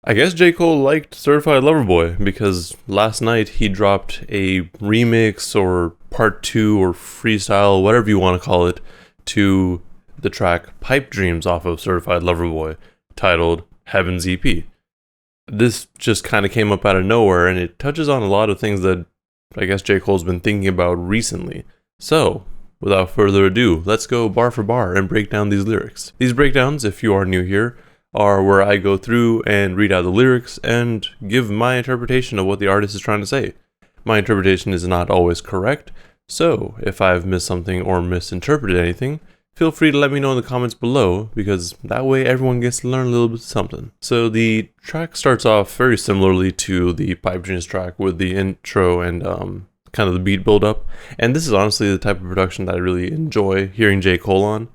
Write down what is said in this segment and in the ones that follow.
I guess J. Cole liked Certified Lover Boy because last night he dropped a remix or part 2 or freestyle, whatever you want to call it, to the track Pipe Dreams off of Certified Lover Boy, titled Heaven's EP. This just kind of came up out of nowhere, and it touches on a lot of things that I guess J. Cole's been thinking about recently. So, without further ado, let's go bar for bar and break down these lyrics. These breakdowns, if you are new here, are where I go through and read out the lyrics and give my interpretation of what the artist is trying to say. My interpretation is not always correct, so if I've missed something or misinterpreted anything, feel free to let me know in the comments below, because that way everyone gets to learn a little bit of something. So the track starts off very similarly to the Pipe Dreams track with the intro and kind of the beat build up. And this is honestly the type of production that I really enjoy hearing J. Cole on.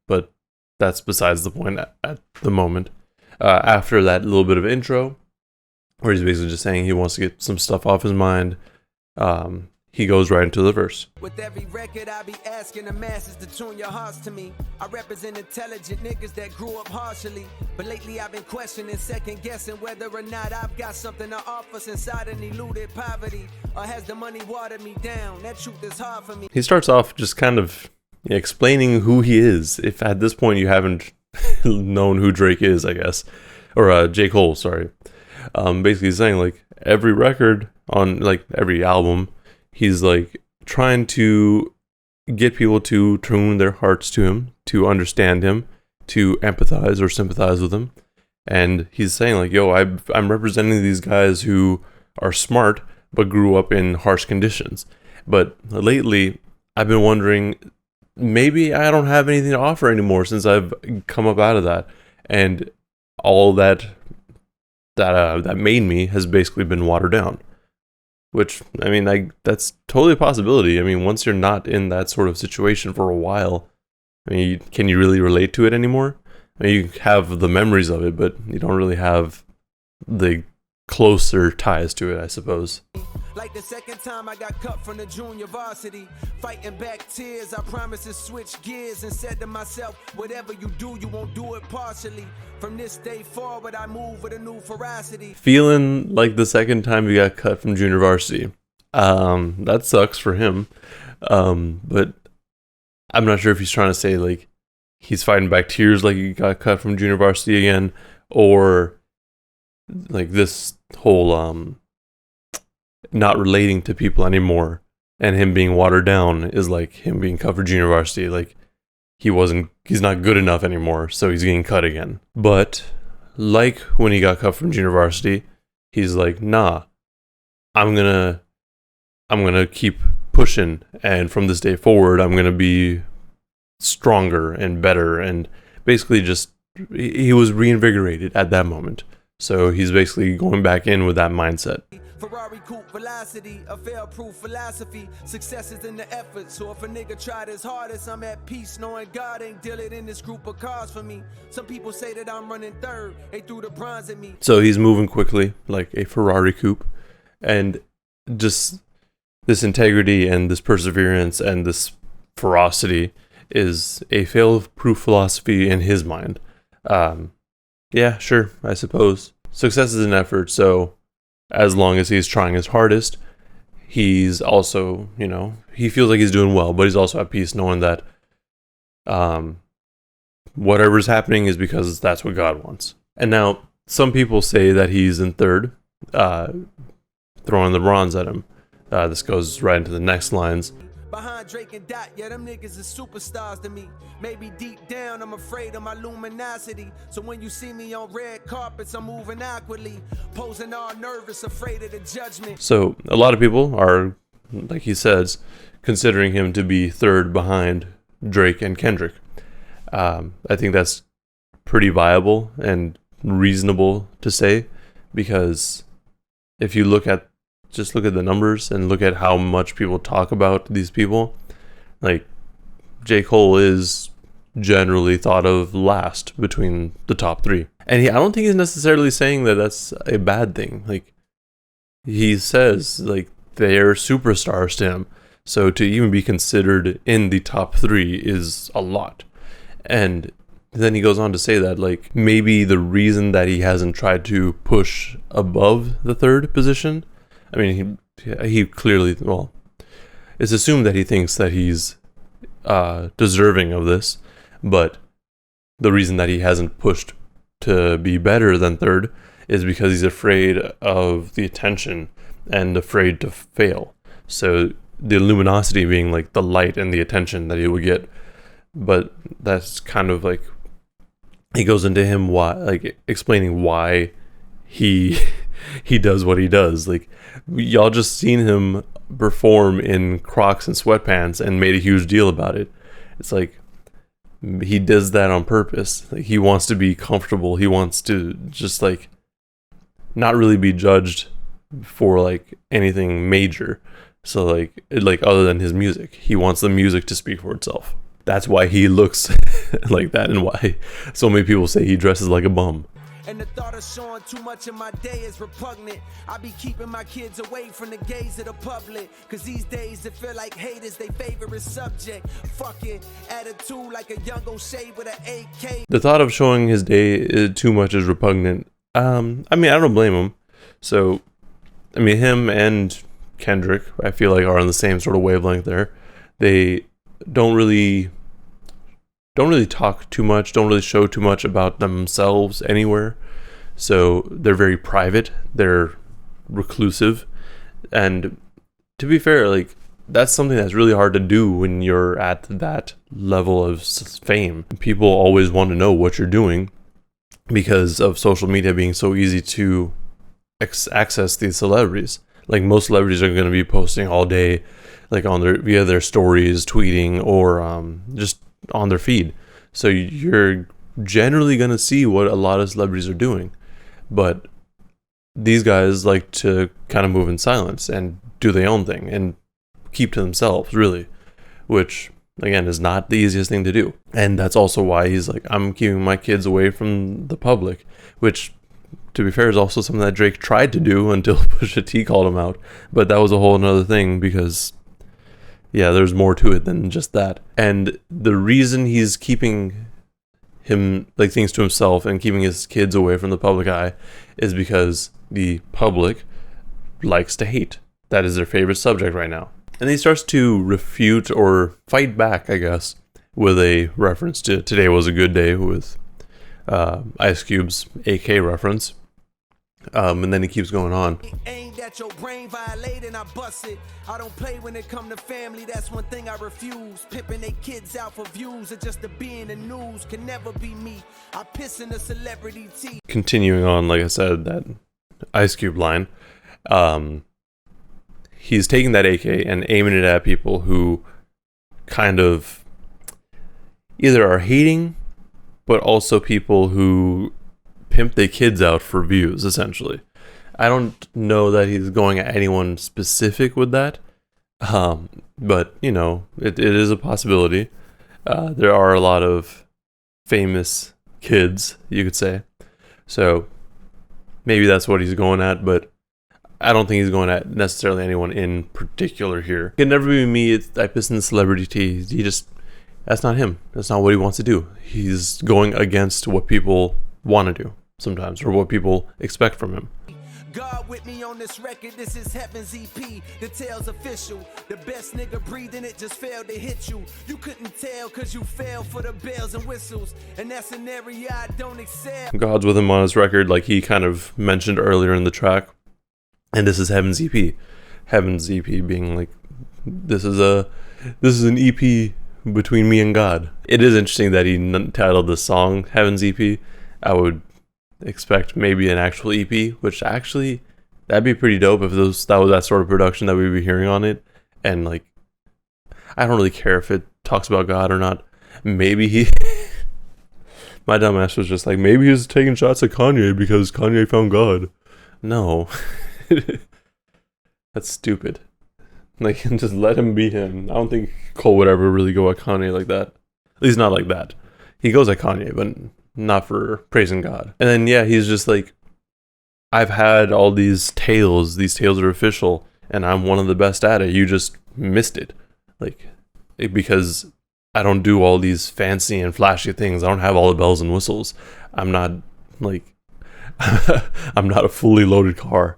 But that's besides the point at the moment. After that little bit of intro, where he's basically just saying he wants to get some stuff off his mind, he goes right into the verse. With every record I be asking the masses to tune your hearts to me. I represent intelligent niggas that grew up harshly, but lately I've been questioning, second guessing whether or not I've got something to offer since I done eluded poverty, or has the money watered me down? That truth is hard for me. He starts off just kind of explaining who he is, if at this point you haven't known who Drake is, I guess, or J. Cole, sorry. Basically saying like every record on like every album, he's like trying to get people to tune their hearts to him, to understand him, to empathize or sympathize with him. And he's saying like, yo, I'm representing these guys who are smart but grew up in harsh conditions. But lately, I've been wondering, maybe I don't have anything to offer anymore since I've come up out of that. And all that made me has basically been watered down. Which, I mean, that's totally a possibility. I mean, once you're not in that sort of situation for a while, I mean, can you really relate to it anymore? I mean, you have the memories of it, but you don't really have the closer ties to it, I suppose. Like the second time I got cut from the junior varsity, fighting back tears, I promised to switch gears and said to myself, whatever you do, you won't do it partially. From this day forward, I move with a new ferocity. Feeling like the second time he got cut from junior varsity. That sucks for him. But I'm not sure if he's trying to say like he's fighting back tears like he got cut from junior varsity again, or like this whole not relating to people anymore and him being watered down is like him being cut for junior varsity. Like he's not good enough anymore, so he's getting cut again. But like when he got cut from junior varsity, he's like, nah, I'm gonna keep pushing, and from this day forward, I'm gonna be stronger and better. And basically just, he was reinvigorated at that moment. So he's basically going back in with that mindset. Ferrari Velocity, a fail-proof philosophy. Success is in the effort, so if a nigga tried his hardest, I'm at peace knowing God ain't dealing in this group of cars for me. Some people say that I'm running third, they threw the bronze at me. So he's moving quickly like a Ferrari coupe, and just this integrity and this perseverance and this ferocity is a fail-proof philosophy in his mind. Yeah, sure, I suppose. Success is an effort, so as long as he's trying his hardest, he's also, he feels like he's doing well, but he's also at peace knowing that whatever's happening is because that's what God wants. And now, some people say that he's in third, throwing the bronze at him. This goes right into the next lines. Behind Drake and Dot, yeah, them niggas is superstars to me. Maybe deep down, I'm afraid of my luminosity. So when you see me on red carpets, I'm moving awkwardly, posing all nervous, afraid of the judgment. So a lot of people are, like he says, considering him to be third behind Drake and Kendrick. I think that's pretty viable and reasonable to say, because if you look at the numbers and look at how much people talk about these people, like J. Cole is generally thought of last between the top three. And I don't think he's necessarily saying that that's a bad thing. Like, he says, like, they're superstars to him. So to even be considered in the top three is a lot. And then he goes on to say that, like, maybe the reason that he hasn't tried to push above the third position, I mean, he clearly, well, it's assumed that he thinks that he's deserving of this, but the reason that he hasn't pushed to be better than third is because he's afraid of the attention and afraid to fail. So the luminosity being like the light and the attention that he would get, but that's kind of like, he goes into him why, like explaining why he does what he does. Like, y'all just seen him perform in Crocs and sweatpants and made a huge deal about it. It's like, he does that on purpose. Like, he wants to be comfortable. He wants to just like not really be judged for like anything major. So like other than his music, he wants the music to speak for itself. That's why he looks like that, and why so many people say he dresses like a bum. And the thought of showing too much of my day is repugnant. I be keeping my kids away from the gaze of the public, cause these days it feel like hate is their favorite subject. Fucking attitude like a young O'Shea with an AK. The thought of showing his day too much is repugnant. I mean, I don't blame him. So, I mean, him and Kendrick, I feel like, are on the same sort of wavelength there. They don't really talk too much, don't really show too much about themselves anywhere. So they're very private, they're reclusive. And to be fair, like, that's something that's really hard to do when you're at that level of fame. People always want to know what you're doing because of social media being so easy to access these celebrities. Like, most celebrities are going to be posting all day, like on via their stories, tweeting, or just on their feed. So you're generally going to see what a lot of celebrities are doing. But these guys like to kind of move in silence and do their own thing and keep to themselves, really, which again is not the easiest thing to do. And that's also why he's like, I'm keeping my kids away from the public, which, to be fair, is also something that Drake tried to do until Pusha T called him out. But that was a whole another thing, because yeah, there's more to it than just that. And the reason he's keeping him like things to himself and keeping his kids away from the public eye is because the public likes to hate. That is their favorite subject right now. And he starts to refute or fight back, I guess, with a reference to Today Was a Good Day, with Ice Cube's AK reference. And then he keeps going on. Aimed at your brain, violating, I bust it. I don't play when it come to family, that's one thing I refuse. Pimping they kids out for views or just to be in the news can never be me. I piss in the celebrity tea. Continuing on, like I said, that Ice Cube line, he's taking that AK and aiming it at people who kind of either are hating, but also people who pimp their kids out for views, essentially. I don't know that he's going at anyone specific with that, but, you know, it is a possibility. There are a lot of famous kids, you could say. So maybe that's what he's going at, but I don't think he's going at necessarily anyone in particular here. It can never be me. I piss in the celebrity tea. That's not him. That's not what he wants to do. He's going against what people want to do sometimes, or what people expect from him. God with me on this record, this is Heaven's EP, the tale's official. The best nigga breathing, it just failed to hit you. You couldn't tell cause you fell for the bells and whistles, and that's an area I don't excel. God's with him on his record, like he kind of mentioned earlier in the track. And this is Heaven's EP. Heaven's EP being like, this is an EP between me and God. It is interesting that he titled the song Heaven's EP. I would expect maybe an actual EP, which actually, that'd be pretty dope if that was that sort of production that we'd be hearing on it. And like, I don't really care if it talks about God or not. Maybe my dumb ass was just like, maybe he was taking shots at Kanye because Kanye found God. No. That's stupid. Like, just let him be him. I don't think Cole would ever really go at Kanye like that. At least not like that. He goes at Kanye, but not for praising God. And then, yeah, he's just like, I've had all these tales are official, and I'm one of the best at it. You just missed it. Like, because I don't do all these fancy and flashy things. I don't have all the bells and whistles. I'm not like I'm not a fully loaded car.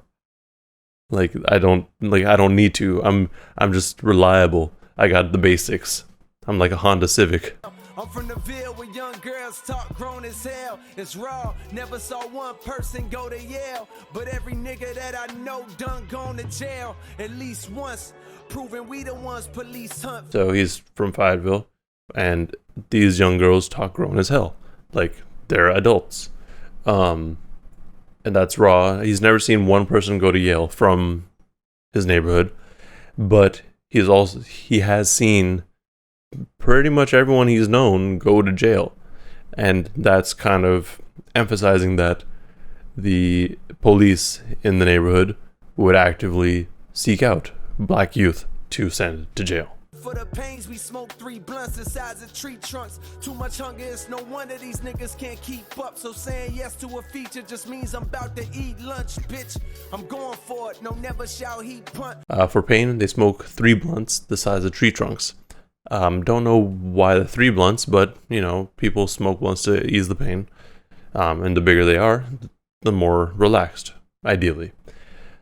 Like I don't need to. I'm just reliable. I got the basics. I'm like a Honda Civic. I'm from the Ville where young girls talk grown as hell. It's raw, never saw one person go to Yale. But every nigga that I know done gone to jail at least once, proving we the ones police hunt. So he's from Fayetteville, and these young girls talk grown as hell. Like they're adults. And that's raw. He's never seen one person go to Yale from his neighborhood, but he has seen pretty much everyone he's known go to jail. And that's kind of emphasizing that the police in the neighborhood would actively seek out black youth to send to jail. For the pains we smoke 3 blunts the size of tree trunks. Too much hunger, it's no wonder these niggas can't keep up. So saying yes to a feature just means I'm about to eat lunch, bitch. I'm going for it, no never shall he punt. For pain, they smoke 3 blunts the size of tree trunks. Don't know why the 3 blunts, but you know, people smoke blunts to ease the pain. And the bigger they are, the more relaxed, ideally.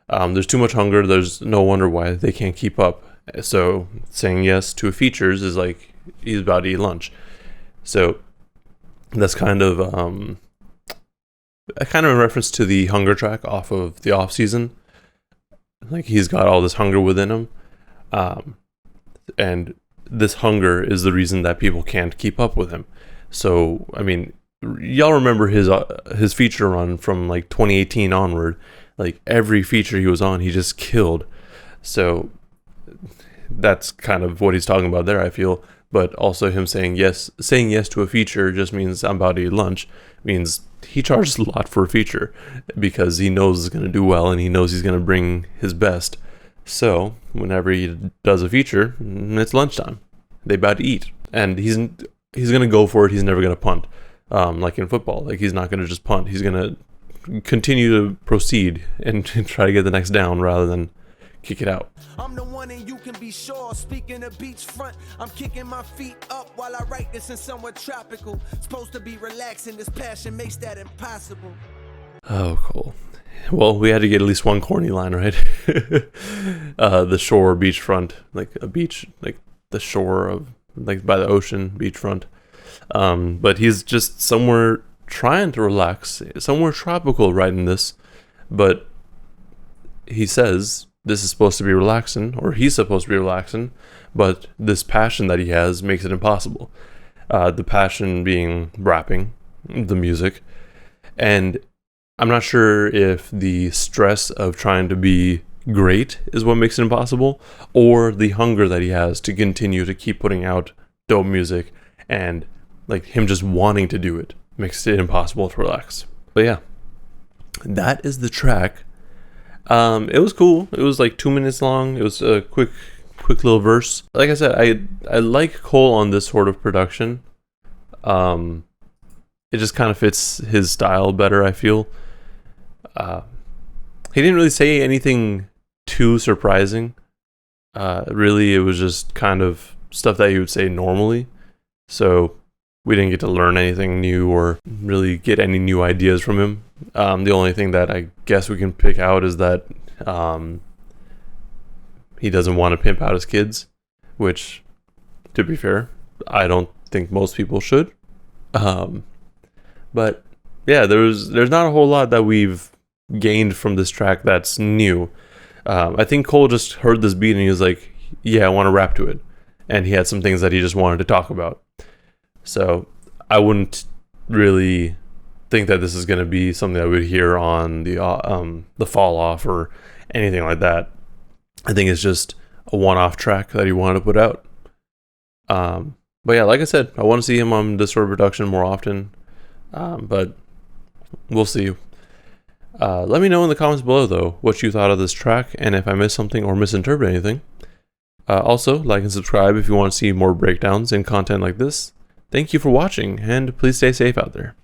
There's too much hunger, there's no wonder why they can't keep up. So saying yes to features is like he's about to eat lunch. So that's kind of a reference to the hunger track off of the off season. Like he's got all this hunger within him, and this hunger is the reason that people can't keep up with him. So I mean, y'all remember his feature run from like 2018 onward. Like every feature he was on, he just killed. So that's kind of what he's talking about there, I feel. But also him saying yes to a feature just means I'm about to eat lunch. Means he charges a lot for a feature because he knows it's going to do well and he knows he's going to bring his best. So whenever he does a feature, it's lunchtime. They about to eat, and he's going to go for it. He's never going to punt, like in football. Like he's not going to just punt. He's going to continue to proceed and try to get the next down rather than kick it out. I'm the one and you can be sure. Speaking of beachfront, I'm kicking my feet up while I write this in somewhat tropical. Supposed to be relaxing, this passion makes that impossible. Oh, cool. Well, we had to get at least one corny line, right? The shore, beachfront, like a beach, like the shore of, like by the ocean, beachfront. But he's just somewhere trying to relax, somewhere tropical writing this. But he says this is supposed to be relaxing, or he's supposed to be relaxing, but this passion that he has makes it impossible. The passion being rapping, the music. And I'm not sure if the stress of trying to be great is what makes it impossible, or the hunger that he has to continue to keep putting out dope music, and like him just wanting to do it makes it impossible to relax. But yeah, that is the track. It was cool. It was like 2 minutes long. It was a quick little verse. Like I said, I like Cole on this sort of production. It just kind of fits his style better, I feel. He didn't really say anything too surprising. Really, it was just kind of stuff that he would say normally. So we didn't get to learn anything new or really get any new ideas from him. The only thing that I guess we can pick out is that he doesn't want to pimp out his kids, which, to be fair, I don't think most people should. But yeah, there's not a whole lot that we've gained from this track that's new. I think Cole just heard this beat and he was like, yeah, I want to rap to it. And he had some things that he just wanted to talk about. So I wouldn't really think that this is going to be something I would hear on the Fall Off or anything like that. I think it's just a one-off track that he wanted to put out. But yeah, like I said, I want to see him on this sort of production more often. But we'll see. Let me know in the comments below, though, what you thought of this track and if I missed something or misinterpreted anything. Also, like and subscribe if you want to see more breakdowns and content like this. Thank you for watching, and please stay safe out there.